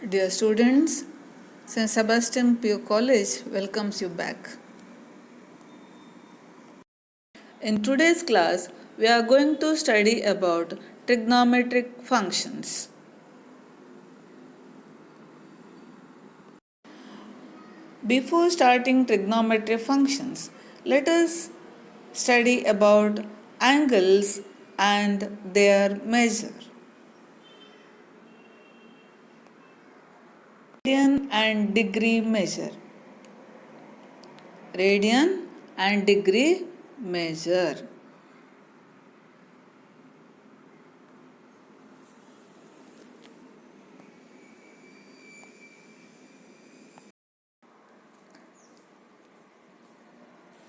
Dear students, St. Sebastian Pio College welcomes you back. In today's class, we are going to study about trigonometric functions. Before starting trigonometric functions, let us study about angles and their measure. Radian and degree measure. Radian and degree measure.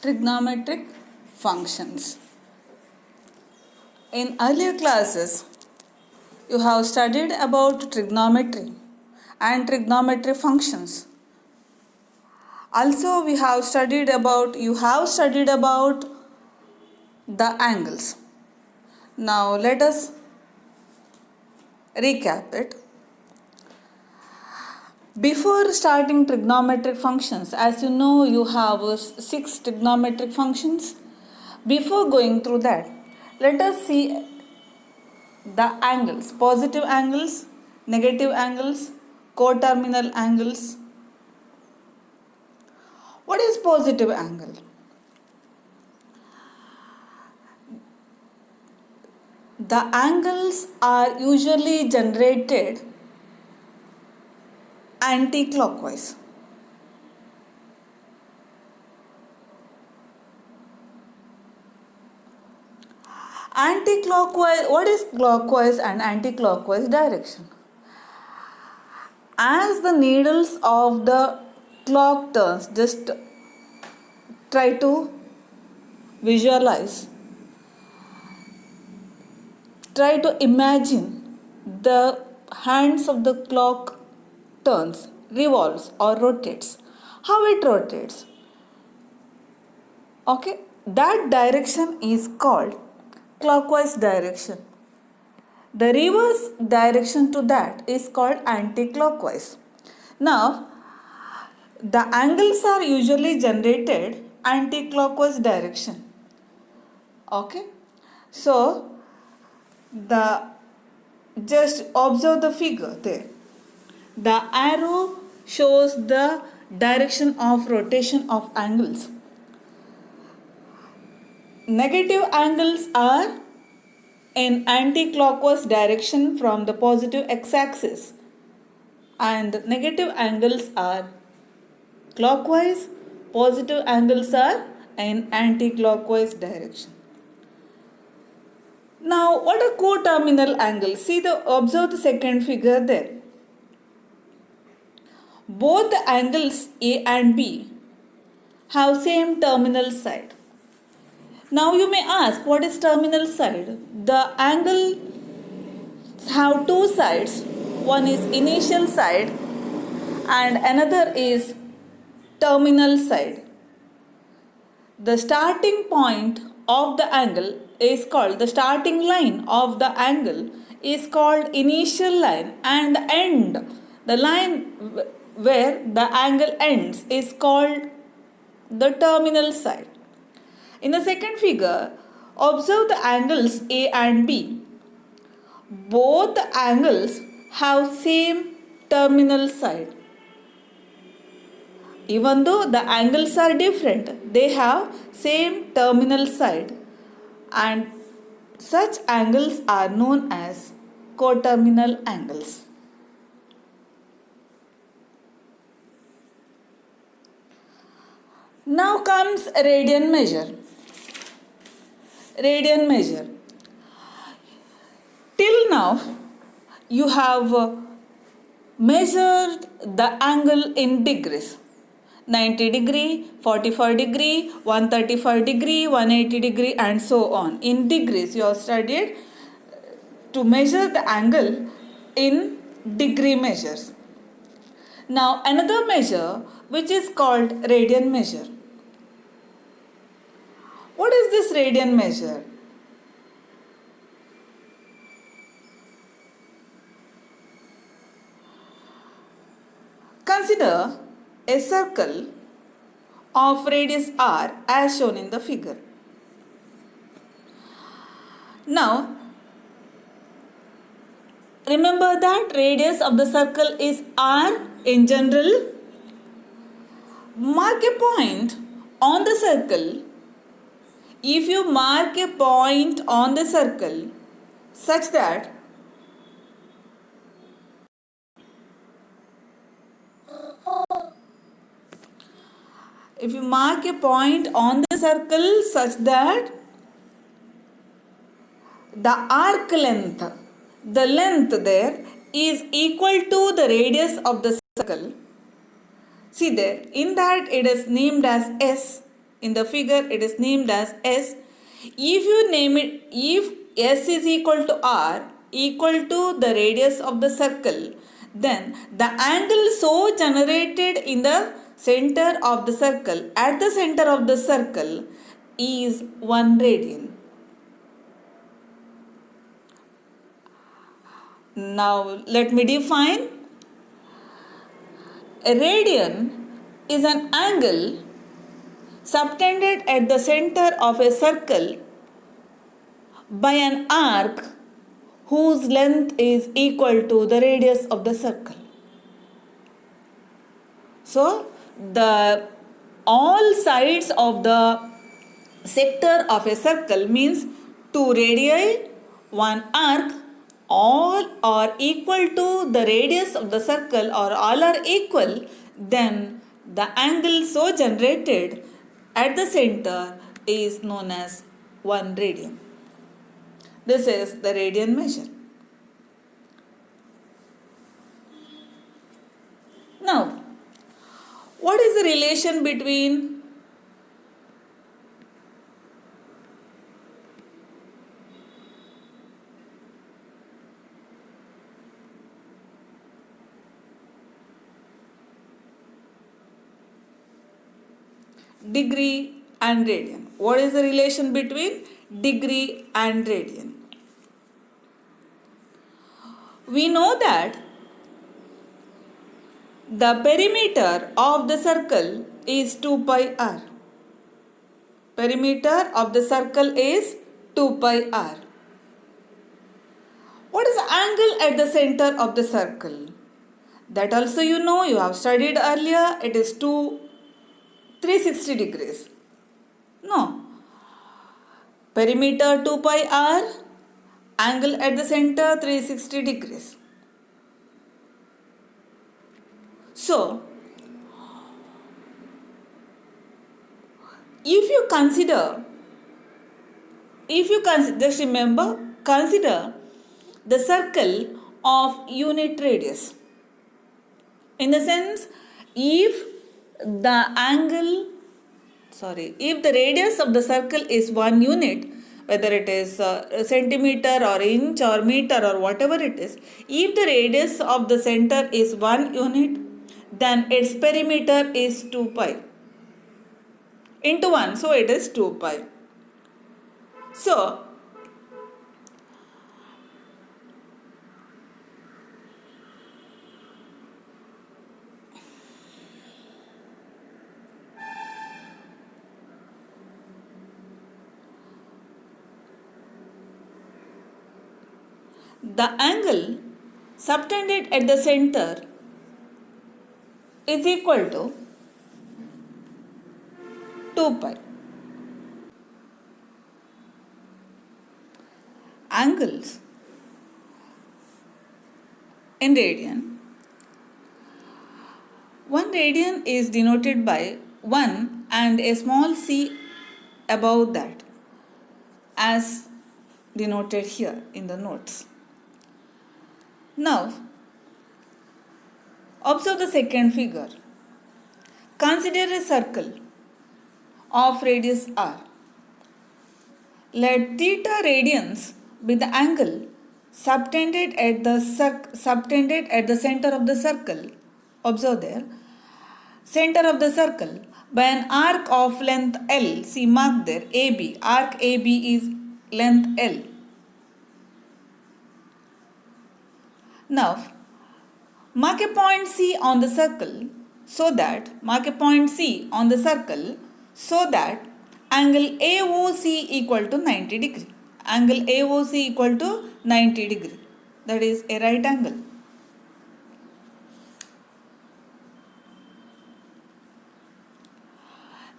Trigonometric functions. In earlier classes, you have studied about trigonometry and trigonometry functions. Also, you have studied about the angles. Now, let us recap it. Before starting trigonometric functions, as you know, you have 6 trigonometric functions. Before going through that, let us see the angles: positive angles, negative angles, coterminal angles. What is positive angle? The angles are usually generated anti-clockwise. Anti-clockwise, what is clockwise and anti-clockwise direction? As the needles of the clock turns, just try to visualize, try to imagine the hands of the clock turns, revolves or rotates. How it rotates? Okay, that direction is called clockwise direction. The reverse direction to that is called anti-clockwise. Now, the angles are usually generated anti-clockwise direction. Okay, so just observe the figure there. The arrow shows the direction of rotation of angles. Negative angles are in anti-clockwise direction from the positive x-axis, and negative angles are clockwise, positive angles are in anti-clockwise direction. Now, what are coterminal angles? Observe the second figure there. Both the angles A and B have same terminal side. Now you may ask, what is terminal side? The angles have two sides. One is initial side and another is terminal side. The starting point of the angle is called, the starting line of the angle is called initial line, and the end, the line where the angle ends, is called the terminal side. In the second figure, observe the angles A and B. Both the angles have same terminal side. Even though the angles are different, they have same terminal side, and such angles are known as coterminal angles. Now comes radian measure. Radian measure. Till now, you have measured the angle in degrees. 90 degree, 45 degree, 135 degree, 180 degree, and so on. In degrees, you have studied to measure the angle in degree measures. Now, another measure which is called radian measure. What is this radian measure? Consider a circle of radius r as shown in the figure. Now, remember that radius of the circle is r in general. Mark a point on the circle. If you mark a point on the circle such that if you mark a point on the circle such that the arc length, the length there is equal to the radius of the circle. See there, in that it is named as S. In the figure it is named as S. If you name it, if S is equal to R equal to the radius of the circle, then the angle so generated in the center of the circle, at the center of the circle, is 1 radian. Now let me define. A radian is an angle subtended at the center of a circle by an arc whose length is equal to the radius of the circle. So, all sides of the sector of a circle means 2 radii, 1 arc, all are equal to the radius of the circle or all are equal, then the angle so generated at the center is known as 1 radian. This is the radian measure. Now, what is the relation between degree and radian? What is the relation between degree and radian? We know that the perimeter of the circle is 2 pi r. Perimeter of the circle is 2 pi r. What is the angle at the center of the circle? That also you know, you have studied earlier, it is 360 degrees. No. Perimeter 2 pi r, angle at the center 360 degrees. So, if you consider, just remember, consider the circle of unit radius. In the sense, if the radius of the circle is 1 unit, whether it is centimeter or inch or meter or whatever it is, if the radius of the center is 1 unit, then its perimeter is 2 pi into 1, so it is 2 pi. So, the angle subtended at the center is equal to 2 pi. Angles in radian. 1 radian is denoted by 1 and a small c above that, as denoted here in the notes. Now, observe the second figure. Consider a circle of radius r. Let theta radians be the angle subtended at the center of the circle. Observe there, center of the circle by an arc of length L. See, mark there, AB. Arc AB is length L. Now, Mark a point C on the circle so that angle AOC equal to 90 degree. Angle AOC equal to 90 degree. That is a right angle.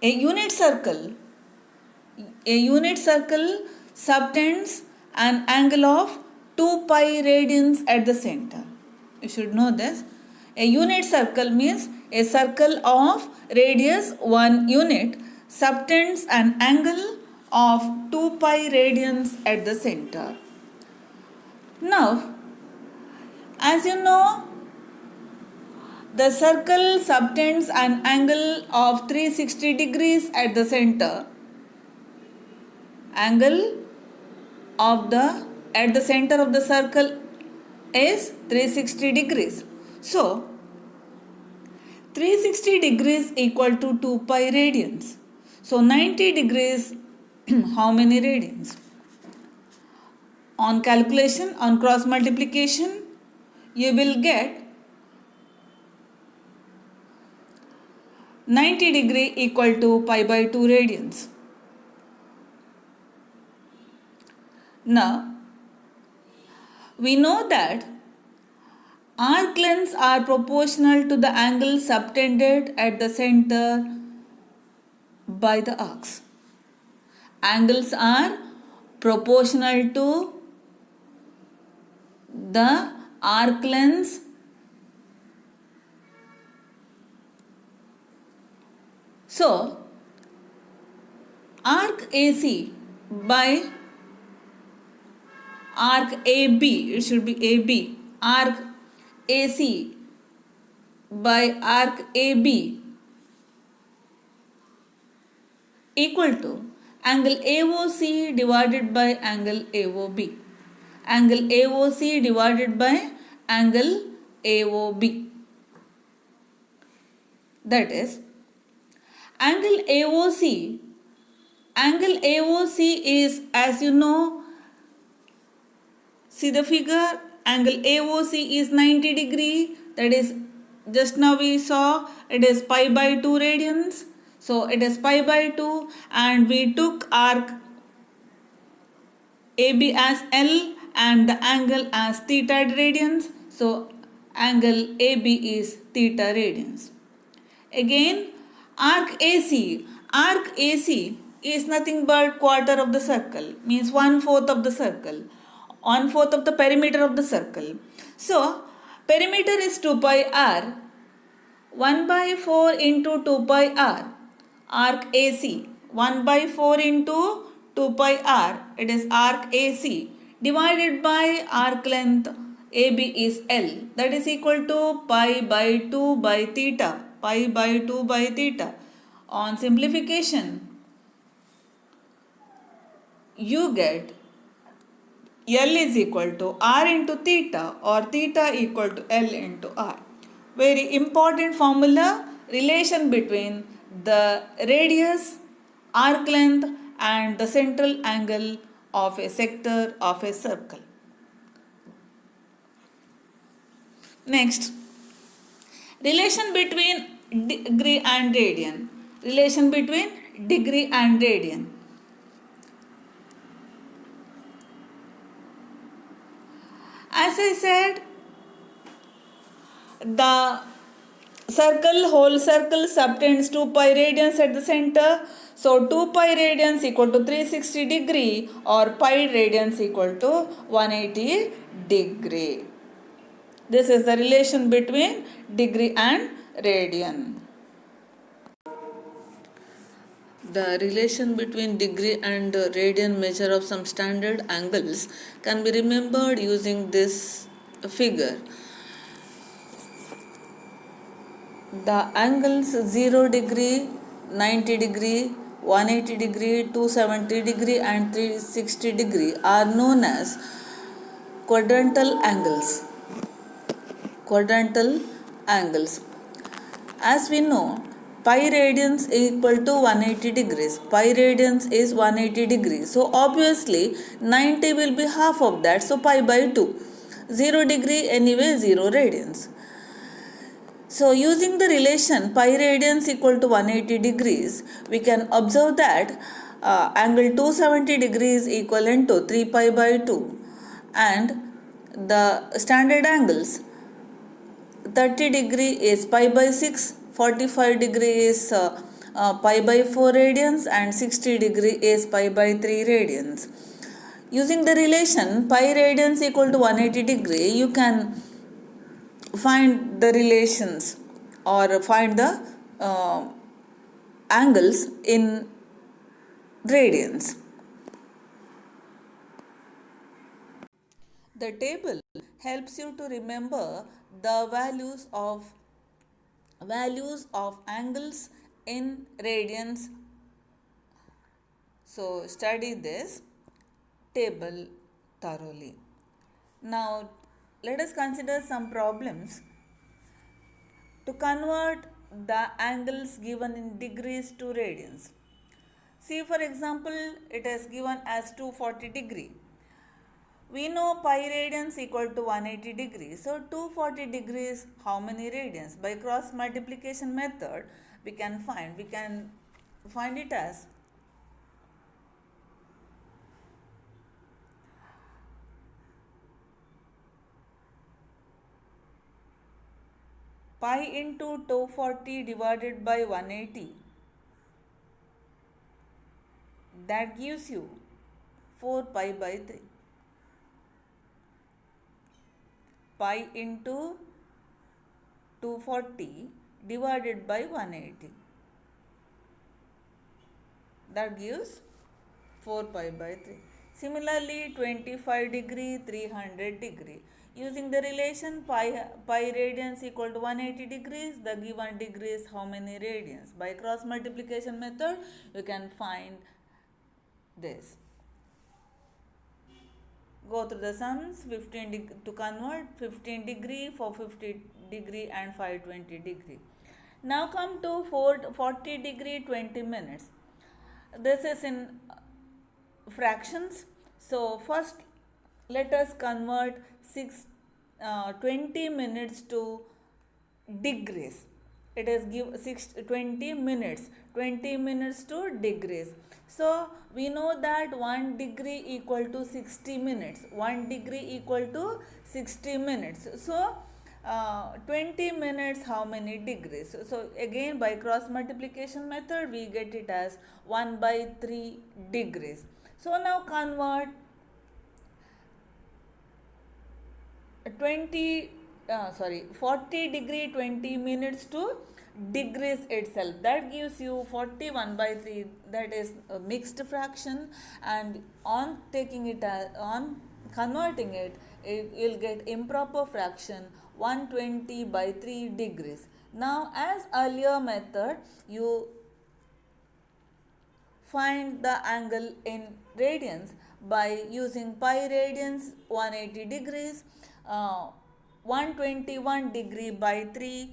A unit circle subtends an angle of 2 pi radians at the center. You should know this. A unit circle means a circle of radius 1 unit subtends an angle of 2 pi radians at the center. Now, as you know, the circle subtends an angle of 360 degrees at the center. Angle at the center of the circle is 360 degrees. So, 360 degrees equal to 2 pi radians. So, 90 degrees, how many radians? On calculation, on cross multiplication, you will get 90 degree equal to pi by 2 radians. Now, we know that arc lengths are proportional to the angle subtended at the center by the arcs. Angles are proportional to the arc lengths So, arc AC by arc AB, it should be AB, arc AC by arc AB equal to angle AOC divided by angle AOB. Angle AOC divided by angle AOB. That is, angle AOC is, as you know, see the figure, angle AOC is 90 degree, that is, just now we saw it is pi by 2 radians. So it is pi by 2 and we took arc AB as L and the angle as theta radians. So angle AB is theta radians. Again, arc AC is nothing but quarter of the circle, means 1/4 of the circle, 1/4 of the perimeter of the circle. So perimeter is 2 pi r, 1/4 into 2 pi r. Arc AC 1/4 into 2 pi r, it is arc AC divided by arc length AB is L, that is equal to pi by 2 by theta, pi by 2 by theta. On simplification, you get L is equal to R into theta or theta equal to L into R. Very important formula, relation between the radius, arc length and the central angle of a sector of a circle. Next, relation between degree and radian. Relation between degree and radian. As I said, the whole circle subtends 2 pi radians at the center. So 2 pi radians equal to 360 degree or pi radians equal to 180 degree. This is the relation between degree and radian. The relation between degree and radian measure of some standard angles can be remembered using this figure. The angles 0 degree, 90 degree, 180 degree, 270 degree and 360 degree are known as quadrantal angles. Quadrantal angles. As we know, pi radians is equal to 180 degrees. Pi radians is 180 degrees. So obviously 90 will be half of that. So pi by 2. 0 degree anyway 0 radians. So using the relation pi radians equal to 180 degrees, we can observe that angle 270 degrees equivalent to 3 pi by 2, and the standard angles 30 degree is pi by 6, 45 degree is pi by 4 radians, and 60 degree is pi by 3 radians. Using the relation pi radians equal to 180 degree, you can find the relations or find the uh, angles in radians. The table helps you to remember the values of angles in radians. So study this table thoroughly. Now let us consider some problems to convert the angles given in degrees to radians. See, for example, it is given as 240 degree. We know pi radians equal to 180 degrees. So 240 degrees, how many radians? By cross multiplication method, we can find it as pi into 240 divided by 180. That gives you 4 pi by 3. Pi into 240 divided by 180. That gives 4 pi by 3. Similarly, 25 degree, 300 degree. Using the relation pi radians equal to 180 degrees, the given degrees how many radians? By cross multiplication method, you can find this. Go through the sums. 15 to convert 15 degree, 450 degree and 520 degree. Now come to 40 degree 20 minutes. This is in fractions. So first let us convert 20 minutes to degrees. It is give 20 minutes to degrees. So we know that 1 degree equal to 60 minutes. 1 degree equal to 60 minutes. So 20 minutes how many degrees? So again by cross multiplication method we get it as 1 by 3 degrees. So now convert 40 degree 20 minutes to degrees itself. That gives you 41 by 3. That is a mixed fraction, and on taking it on converting it, you'll get improper fraction 120 by 3 degrees. Now as earlier method, you find the angle in radians by using pi radians 180 degrees, 121 degree by 3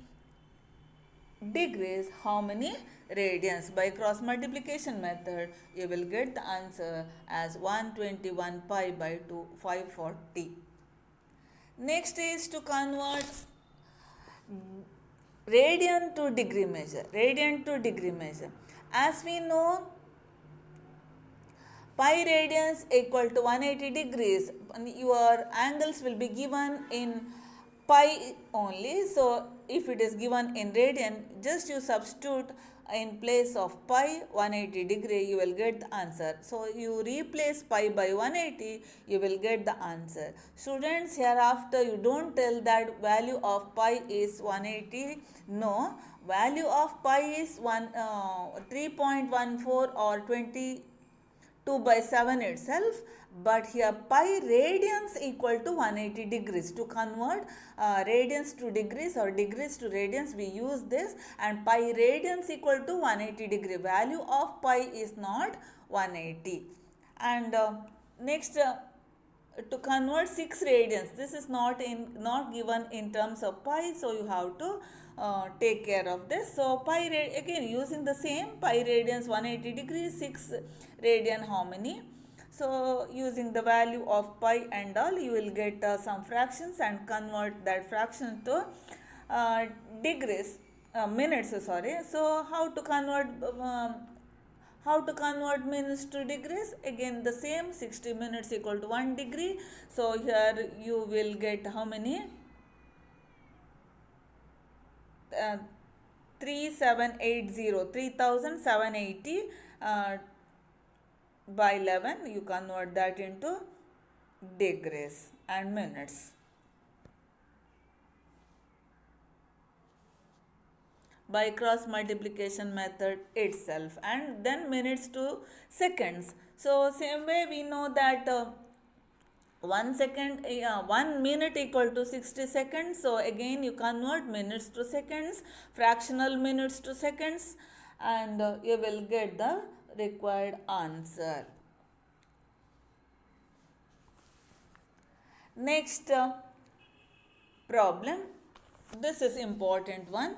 degrees how many radians. By cross multiplication method you will get the answer as 121 pi by 2 540. Next is to convert radian to degree measure. As we know, pi radians equal to 180 degrees. Your angles will be given in pi only. So if it is given in radian, just you substitute in place of pi 180 degree, you will get the answer. So you replace pi by 180, you will get the answer. Students, hereafter you don't tell that value of pi is 180. No, value of pi is 3.14 or 2 by 7 itself, but here pi radians equal to 180 degrees. To convert radians to degrees or degrees to radians, we use this, and pi radians equal to 180 degree. Value of pi is not 180. And next, to convert 6 radians, this is not given in terms of pi, so you have to take care of this. So pi again using the same pi radians 180 degrees, 6 radian how many? So using the value of pi and all, you will get some fractions and convert that fraction to uh, degrees, minutes, sorry. So how to convert minutes to degrees? Again the same, 60 minutes equal to 1 degree. So here you will get how many? Uh, 3780 by 11, you convert that into degrees and minutes by cross multiplication method itself, and then minutes to seconds. So same way we know that 1 minute equal to 60 seconds. So again you convert minutes to seconds, fractional minutes to seconds, and you will get the required answer. Next problem, this is important one.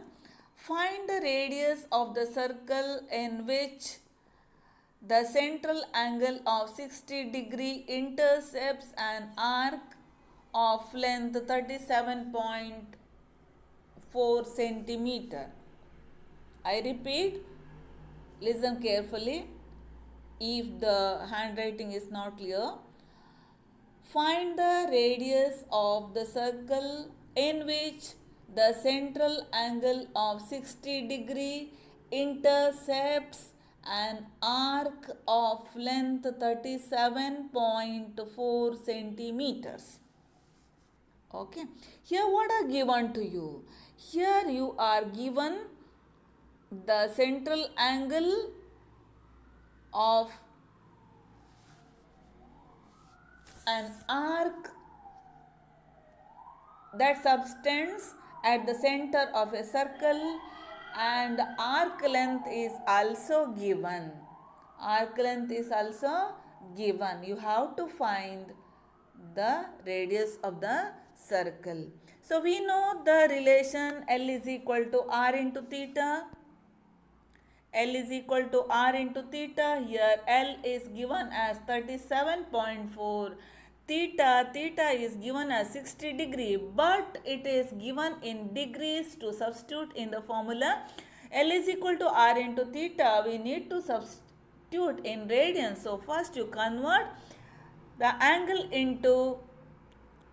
Find the radius of the circle in which the central angle of 60 degree intercepts an arc of length 37.4 centimeter. I repeat, listen carefully if the handwriting is not clear. Find the radius of the circle in which the central angle of 60 degree intercepts an arc of length 37.4 centimeters. Okay. Here what are given to you? Here you are given the central angle of an arc that subtends at the center of a circle, and arc length is also given. Arc length is also given. You have to find the radius of the circle. So we know the relation L is equal to R into theta. L is equal to R into theta. Here L is given as 37.4. Theta is given as 60 degree, but it is given in degrees. To substitute in the formula L is equal to R into theta, we need to substitute in radians. So first you convert the angle into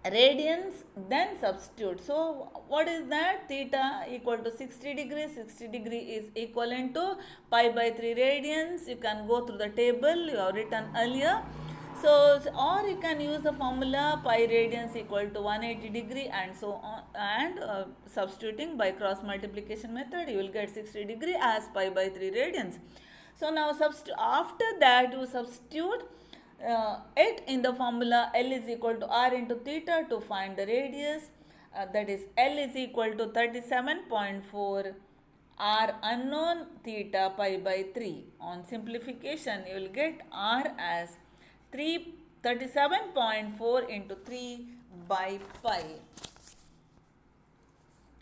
radians, then substitute. So what is that? Theta equal to 60 degrees. 60 degree is equivalent to pi by 3 radians. You can go through the table you have written earlier. So or you can use the formula pi radians equal to 180 degree, and so on, and substituting by cross multiplication method you will get 60 degree as pi by 3 radians. So now after that you substitute it in the formula L is equal to R into theta to find the radius, that is L is equal to 37.4, R unknown, theta pi by 3. On simplification you will get R as 37.4 into 3 by pi.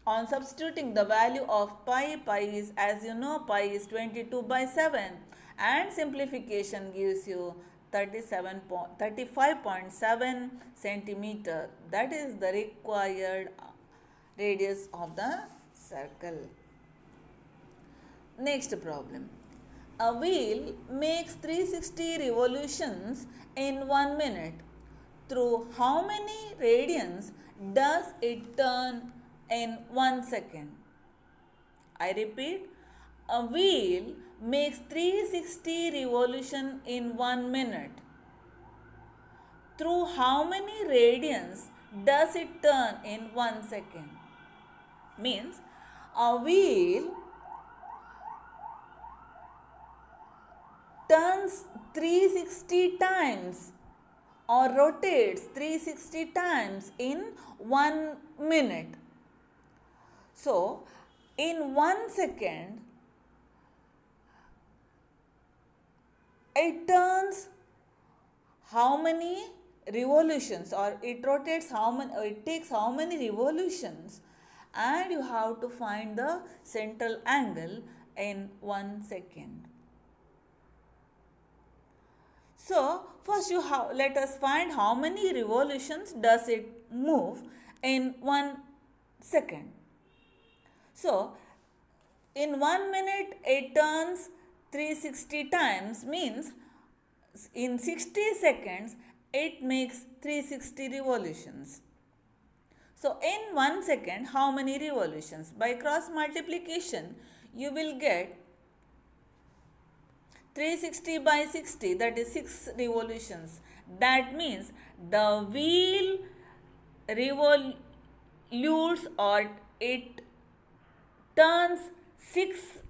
On substituting the value of pi is, as you know, pi is 22 by 7, and simplification gives you 35.7 centimeter. That is the required radius of the circle. Next problem. A wheel makes 360 revolutions in 1 minute. Through how many radians does it turn in 1 second? I repeat, a wheel makes 360 revolutions in 1 minute. Through how many radians does it turn in 1 second? Means a wheel turns 360 times or rotates 360 times in 1 minute. So, in 1 second, it turns how many revolutions, or it rotates how many, or it takes how many revolutions, and you have to find the central angle in 1 second. So first let us find how many revolutions does it move in 1 second. So in 1 minute it turns 360 times, means in 60 seconds it makes 360 revolutions. So in 1 second, how many revolutions? By cross multiplication, you will get 360 by 60, that is 6 revolutions. That means the wheel revolutes, or it turns 6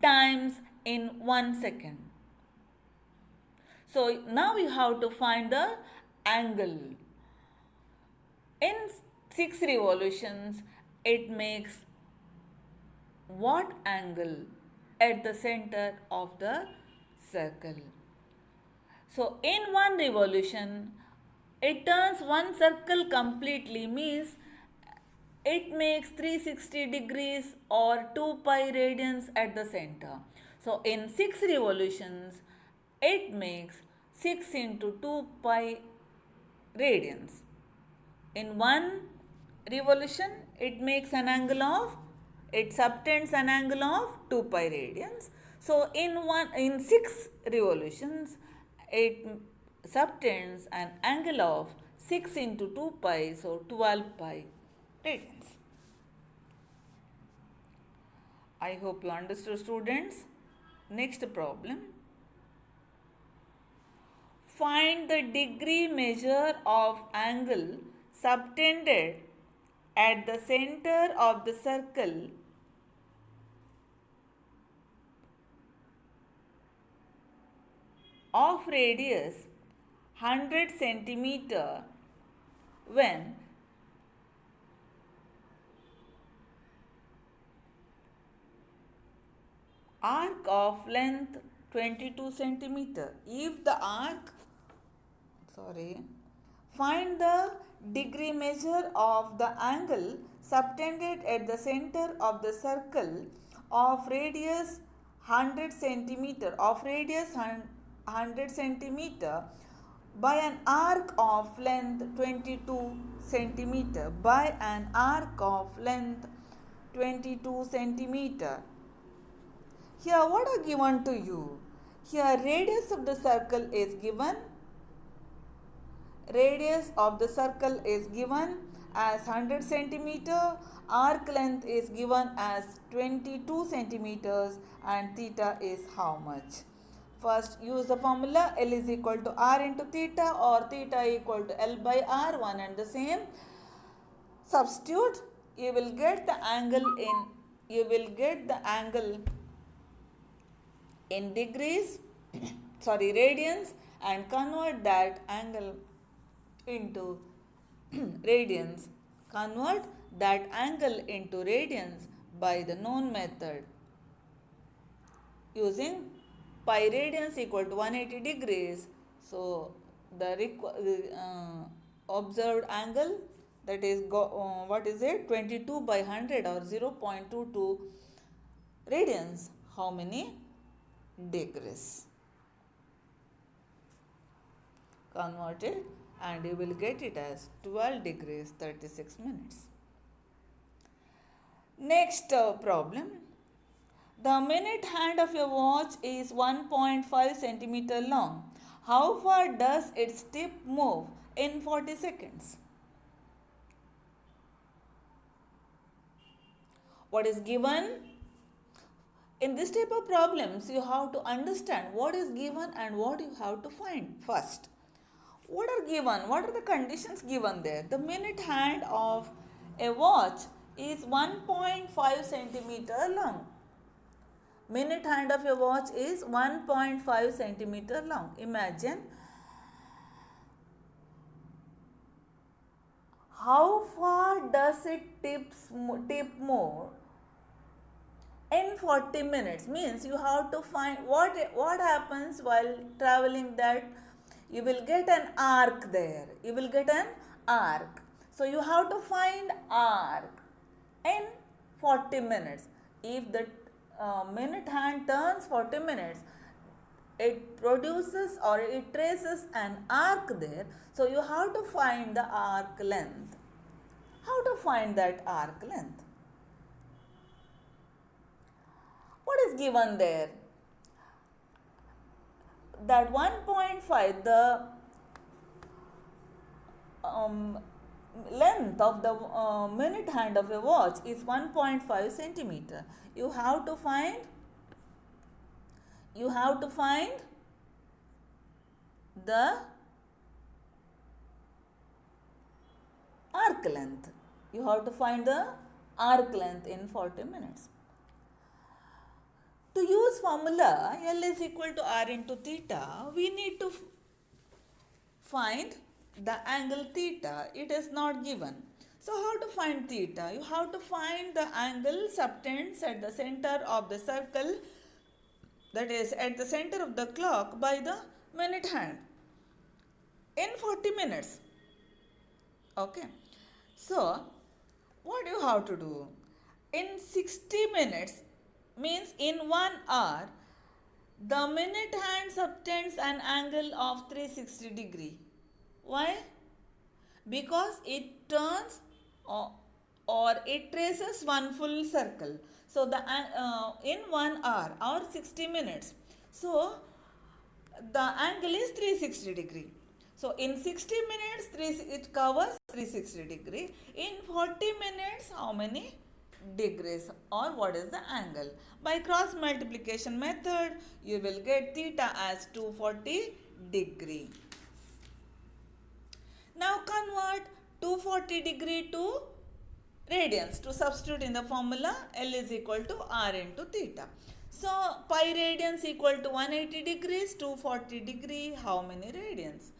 times in 1 second. So now you have to find the angle. In 6 revolutions, it makes what angle at the center of the circle? So in one revolution, it turns one circle completely, means it makes 360 degrees or 2 pi radians at the center. So in 6 revolutions, it makes 6 into 2 pi radians. In one revolution, it makes an angle of, it subtends an angle of 2 pi radians. So in 6 revolutions, it subtends an angle of 6 into 2 pi, so 12 pi radians. I hope you understood, students. Next problem. Find the degree measure of angle subtended at the center of the circle of radius 100 centimeter when arc of length 22 centimeter. If the arc, find the degree measure of the angle subtended at the center of the circle of radius 100 centimeter, by an arc of length 22 centimeter, by an arc of length 22 centimeter. Here what are given to you? Here radius of the circle is given. Radius of the circle is given as 100 centimeter. Arc length is given as 22 centimeters, and theta is how much? First use the formula L is equal to R into theta, or theta equal to L by R, one and the same. Substitute, you will get the angle in degrees, radians, and convert that angle into radians. Convert that angle into radians by the known method using pi radians equal to 180 degrees. So the observed angle, that is 22 by 100 or 0.22 radians. How many degrees? Convert it and you will get it as 12 degrees 36 minutes. Next problem. The minute hand of your watch is 1.5 centimeter long. How far does its tip move in 40 seconds? What is given? In this type of problems, you have to understand what is given and what you have to find first. What are given? What are the conditions given there? The minute hand of a watch is 1.5 centimeter long. Minute hand of your watch is 1.5 centimeter long. Imagine how far does it tip move in 40 minutes. Means you have to find what happens while traveling, that you will get an arc there. You will get an arc. So you have to find arc in 40 minutes. If the minute hand turns 40 minutes, it produces or it traces an arc there. So you have to find the arc length. How to find that arc length? given there? That 1.5, the length of the minute hand of a watch is 1.5 centimeter. You have to find the arc length. You have to find the arc length in 40 minutes. To use formula L is equal to R into theta, we need to find the angle theta. It is not given. So how to find theta? You have to find the angle subtends at the center of the circle, that is at the center of the clock, by the minute hand in 40 minutes. Okay. So what you have to do? In 60 minutes, means in 1 hour, the minute hand subtends an angle of 360 degree. Why? Because it turns or it traces one full circle. So the in 1 hour or 60 minutes, so the angle is 360 degree. So in 60 minutes it covers 360 degree. In 40 minutes, how many degrees, or what is the angle? By cross multiplication method, you will get theta as 240 degree. Now convert 240 degree to radians. To substitute in the formula, L is equal to R into theta. So pi radians equal to 180 degrees, 240 degree, how many radians?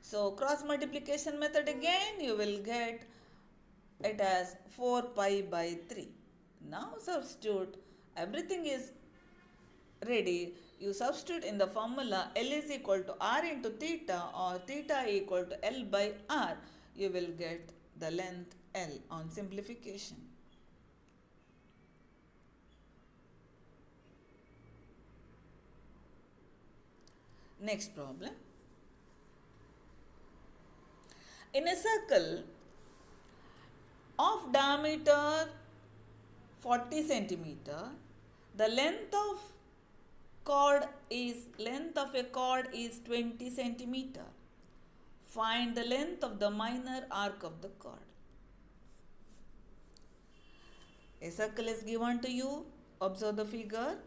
So cross multiplication method again, you will get it as 4 pi by 3. Now substitute, everything is ready. You substitute in the formula L is equal to R into theta, or theta equal to L by R. You will get the length L on simplification. Next problem. In a circle of diameter 40 centimeter, the length of a chord is 20 centimeter. Find the length of the minor arc of the chord. A circle is given to you. Observe the figure.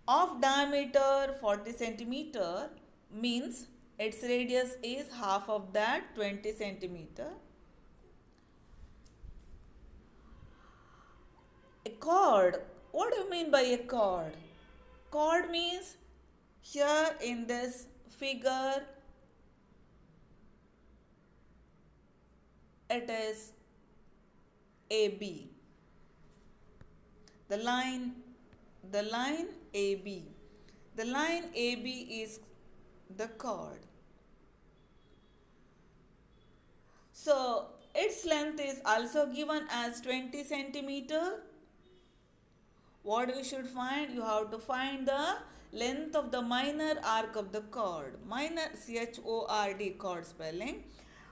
Of diameter 40 centimeter means its radius is half of that, 20 centimeter. A chord. What do you mean by a chord? Chord means here in this figure it is AB. The line AB. The line AB is the chord. So its length is also given as 20 centimeter. What you should find? You have to find the length of the minor arc of the chord. Minor, C-H-O-R-D, chord spelling.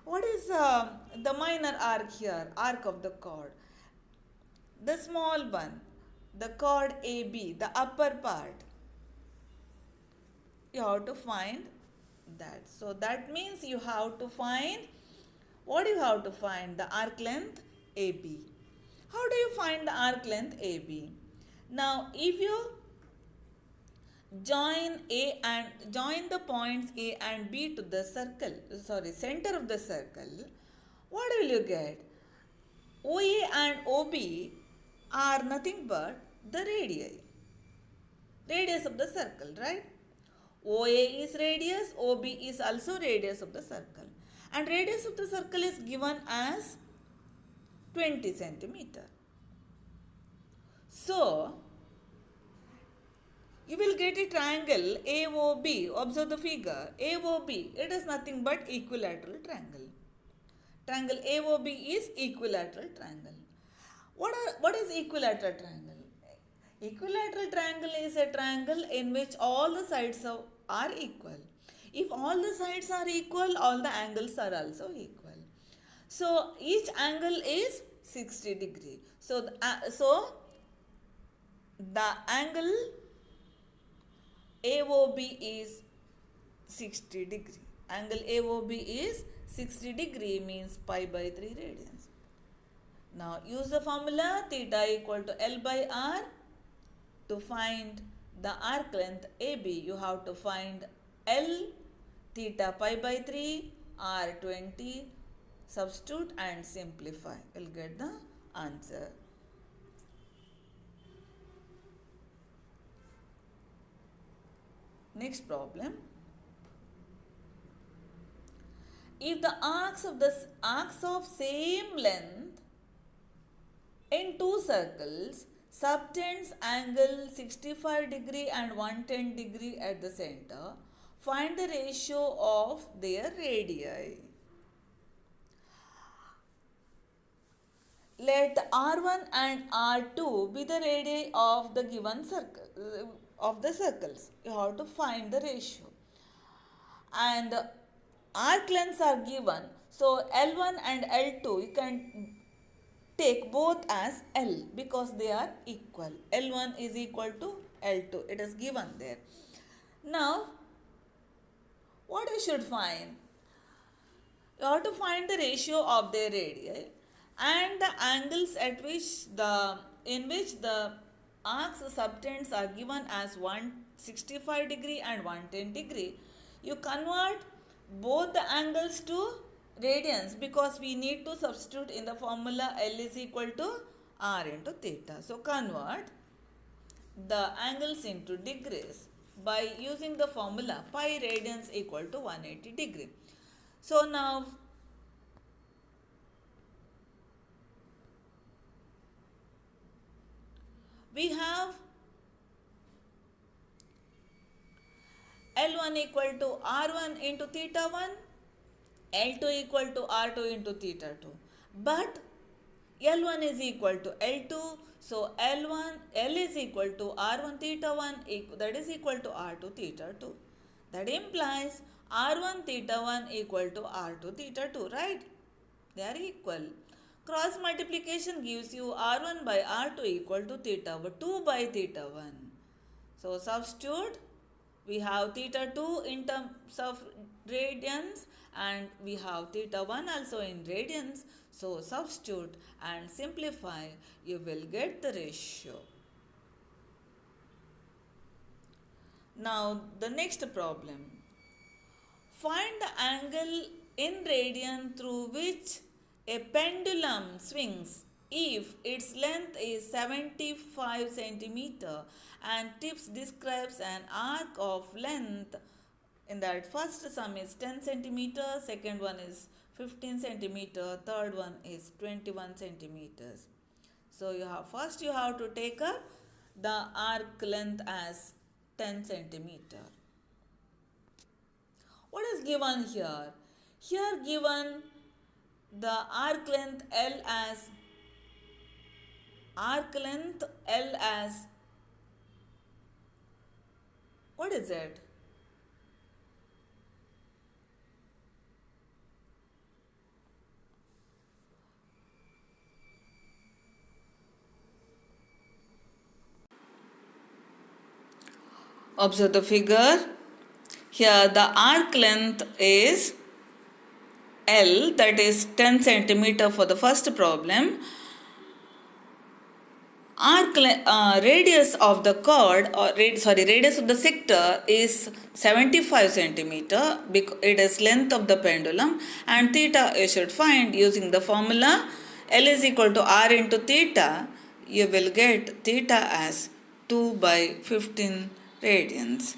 What is the minor arc here? Arc of the chord. The small one, the chord AB, the upper part. You have to find that. So that means you have to find, what do you have to find? The arc length AB. How do you find the arc length AB? Now if you join the points A and B to the center of the circle, what will you get? OA and OB are nothing but the radius of the circle, right? OA is radius, OB is also radius of the circle, and radius of the circle is given as 20 centimeter. So you will get a triangle AOB. Observe the figure. AOB, it is nothing but equilateral triangle. Triangle AOB is equilateral triangle. What is equilateral triangle? Equilateral triangle is a triangle in which all the sides are equal. If all the sides are equal, all the angles are also equal. So each angle is 60 degree. So the angle AOB is 60 degree. Angle AOB is 60 degree, means pi by 3 radians. Now use the formula theta equal to L by R. To find the arc length AB, you have to find L, theta pi by 3, R 20. Substitute and simplify. You'll get the answer. Next problem. If the arcs of same length in two circles subtends angle 65 degree and 110 degree at the center, find the ratio of their radii. Let R1 and R2 be the radii of the given circle of the circles. You have to find the ratio. And arc lengths are given. So L1 and L2 you can take both as L because they are equal. L1 is equal to L2. It is given there. Now, what we should find? You have to find the ratio of their radii and the angles at which in which the arcs subtends are given as 165 degree and 110 degree. You convert both the angles to radians because we need to substitute in the formula L is equal to R into theta. So convert the angles into degrees by using the formula pi radians equal to 180 degree. So now we have L1 equal to R1 into theta 1, L2 equal to R2 into theta 2. But L1 is equal to L2, so L is equal to R1 theta 1, that is equal to R2 theta 2. That implies R1 theta 1 equal to R2 theta 2, right? They are equal. Cross multiplication gives you R1 by R2 equal to theta 2 by theta 1. So substitute, we have theta 2 in terms of radians and we have theta 1 also in radians. So substitute and simplify, you will get the ratio. Now the next problem. Find the angle in radian through which a pendulum swings if its length is 75 centimeter and tips describes an arc of length. In that first sum is 10 centimeter, second one is 15 centimeter, third one is 21 centimeters. So first you have to take up the arc length as 10 centimeter. What is given here? Here given the arc length L as what is it? Observe the figure. Here the arc length is L, that is 10 centimeter for the first problem. Radius of the chord radius of the sector is 75 centimeter because it is length of the pendulum, and theta you should find using the formula L is equal to R into theta. You will get theta as 2 by 15 radians.